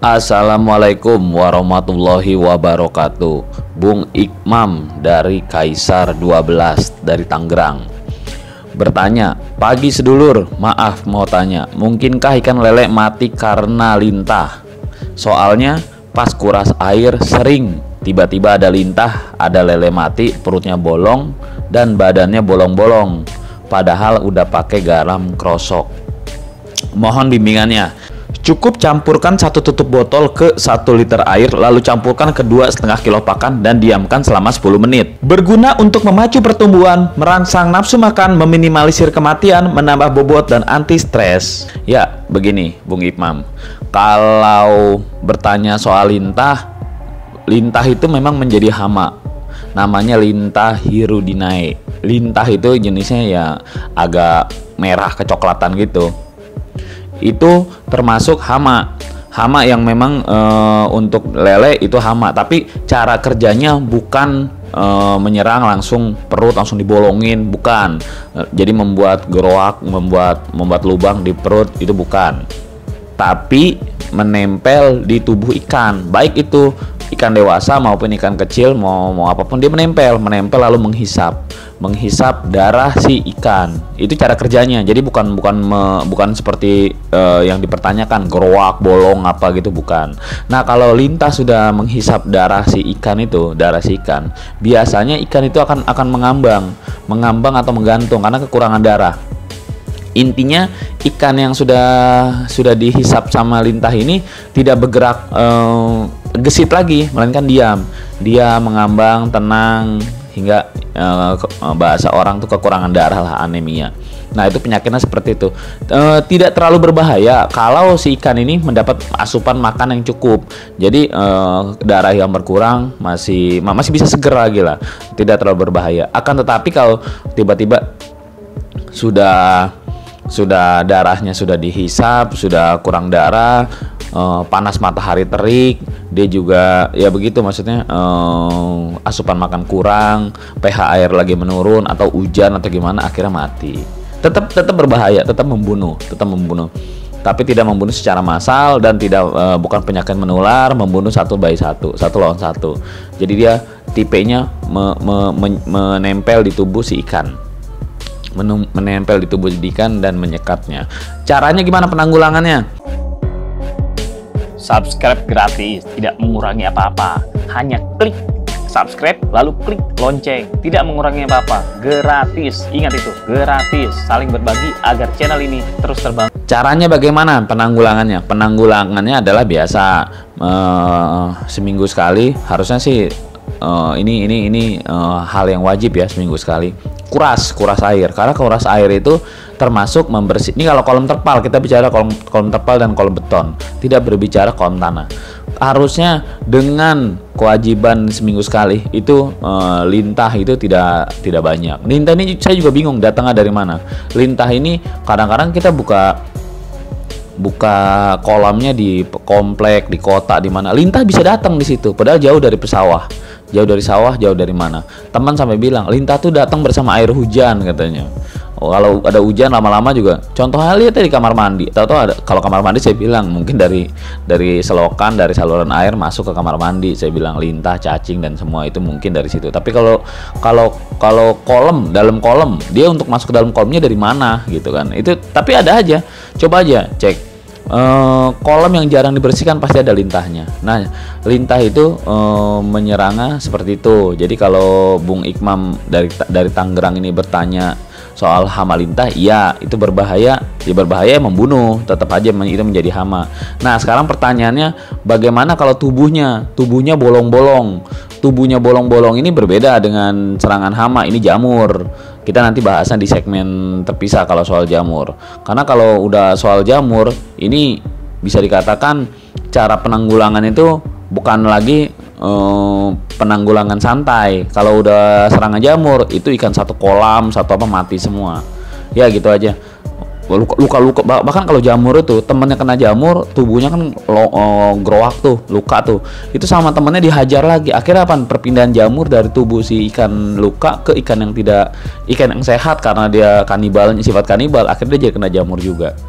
Assalamualaikum warahmatullahi wabarakatuh. Bung Ikmam dari Kaisar 12 dari Tangerang bertanya, pagi sedulur, maaf mau tanya, mungkinkah ikan lele mati karena lintah? Soalnya pas kuras air sering tiba-tiba ada lintah, ada lele mati, perutnya bolong dan badannya bolong-bolong, padahal udah pakai garam krosok. Mohon bimbingannya. Cukup campurkan 1 tutup botol ke 1 liter air, lalu campurkan ke 2,5 kilo pakan dan diamkan selama 10 menit. Berguna untuk memacu pertumbuhan, merangsang nafsu makan, meminimalisir kematian, menambah bobot dan anti stres. Ya, begini Bung Ikmam. Kalau bertanya soal lintah, lintah itu memang menjadi hama. Namanya lintah hirudinae. Lintah itu jenisnya ya agak merah kecoklatan gitu. Itu termasuk hama yang memang untuk lele itu hama, tapi cara kerjanya bukan menyerang langsung perut, langsung dibolongin, bukan. Jadi membuat geroak, membuat lubang di perut, itu bukan, tapi menempel di tubuh ikan, baik itu ikan dewasa maupun ikan kecil, mau apapun dia menempel lalu menghisap darah si ikan. Itu cara kerjanya. Jadi bukan seperti yang dipertanyakan geroak, bolong apa gitu, bukan. Nah, kalau lintah sudah menghisap darah si ikan, biasanya ikan itu akan mengambang atau menggantung karena kekurangan darah. Intinya ikan yang sudah dihisap sama lintah ini tidak bergerak gesit lagi, melainkan diam. Dia mengambang tenang hingga bahasa orang tuh kekurangan darah lah, anemia. Nah, itu penyakitnya seperti itu. Tidak terlalu berbahaya kalau si ikan ini mendapat asupan makan yang cukup. Jadi darah yang berkurang masih bisa seger lagi lah. Tidak terlalu berbahaya. Akan tetapi kalau tiba-tiba sudah darahnya sudah dihisap, sudah kurang darah, panas matahari terik, dia juga ya begitu, maksudnya asupan makan kurang, pH air lagi menurun atau hujan atau gimana, akhirnya mati. Tetap berbahaya, tetap membunuh, tapi tidak membunuh secara massal dan bukan penyakit menular, membunuh satu lawan satu. Jadi dia tipenya menempel di tubuh si ikan, menempel di tubuh ikan dan menyekatnya. Caranya gimana penanggulangannya? Subscribe gratis, tidak mengurangi apa-apa. Hanya klik subscribe lalu klik lonceng, tidak mengurangi apa-apa, gratis. Ingat itu, gratis. Saling berbagi agar channel ini terus terbangun. Caranya bagaimana penanggulangannya? Penanggulangannya adalah biasa, seminggu sekali harusnya sih. Ini hal yang wajib ya, seminggu sekali. Kuras air, karena kuras air itu termasuk membersih. Ini kalau kolom terpal, kita bicara kolom terpal dan kolom beton, tidak berbicara kolom tanah. Harusnya dengan kewajiban seminggu sekali itu lintah itu tidak banyak. Lintah ini saya juga bingung datangnya dari mana. Lintah ini kadang-kadang kita buka kolamnya di komplek, di kota, di mana lintah bisa datang di situ, padahal jauh dari pesawah. Jauh dari mana? Teman sampai bilang lintah tuh datang bersama air hujan katanya. Kalau ada hujan lama-lama juga. Contohnya lihat di kamar mandi. Tahu ada, kalau kamar mandi saya bilang mungkin dari selokan, dari saluran air masuk ke kamar mandi. Saya bilang lintah, cacing dan semua itu mungkin dari situ. Tapi kalau dalam kolom, dia untuk masuk ke dalam kolomnya dari mana gitu kan? Itu tapi ada aja. Coba aja cek. Kolam yang jarang dibersihkan pasti ada lintahnya. Nah, lintah itu menyerangnya seperti itu. Jadi kalau Bung Ikmam dari Tangerang ini bertanya soal hama lintah, iya itu berbahaya. Ya berbahaya, membunuh, tetap aja itu menjadi hama. Nah, sekarang pertanyaannya, bagaimana kalau tubuhnya bolong-bolong? Tubuhnya bolong-bolong ini berbeda dengan serangan hama. Ini jamur. Kita nanti bahasan di segmen terpisah kalau soal jamur. Karena kalau udah soal jamur, ini bisa dikatakan cara penanggulangan itu bukan lagi penanggulangan santai. Kalau udah serangan jamur, itu ikan satu kolam, satu apa mati semua. Ya gitu aja. Luka-luka, bahkan kalau jamur itu temennya kena jamur, tubuhnya kan growak tuh, luka tuh, itu sama temennya dihajar lagi, akhirnya apa? Perpindahan jamur dari tubuh si ikan luka ke ikan yang sehat, karena dia kanibal, sifat kanibal, akhirnya dia jadi kena jamur juga.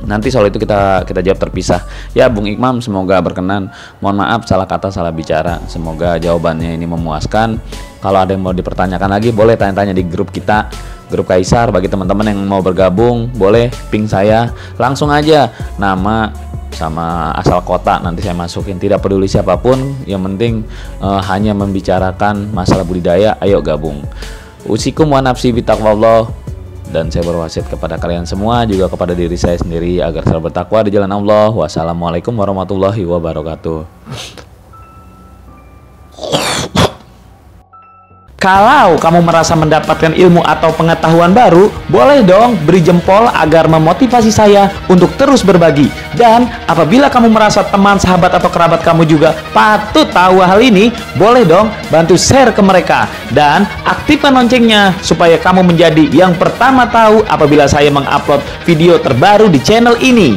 Nanti soal itu kita jawab terpisah ya, Bung Ikmam. Semoga berkenan. Mohon maaf salah kata, salah bicara. Semoga jawabannya ini memuaskan. Kalau ada yang mau dipertanyakan lagi, boleh tanya-tanya di grup kita, grup Kaisar. Bagi teman-teman yang mau bergabung, boleh ping saya langsung aja, nama sama asal kota, nanti saya masukin. Tidak peduli siapapun, yang penting hanya membicarakan masalah budidaya. Ayo gabung. Usikum wa nafsi bitaqwallah. Dan saya berwasiat kepada kalian semua, juga kepada diri saya sendiri, agar selalu bertakwa di jalan Allah. Wassalamualaikum warahmatullahi wabarakatuh. Kalau kamu merasa mendapatkan ilmu atau pengetahuan baru, boleh dong beri jempol agar memotivasi saya untuk terus berbagi. Dan apabila kamu merasa teman, sahabat, atau kerabat kamu juga patut tahu hal ini, boleh dong bantu share ke mereka. Dan aktifkan loncengnya supaya kamu menjadi yang pertama tahu apabila saya mengupload video terbaru di channel ini.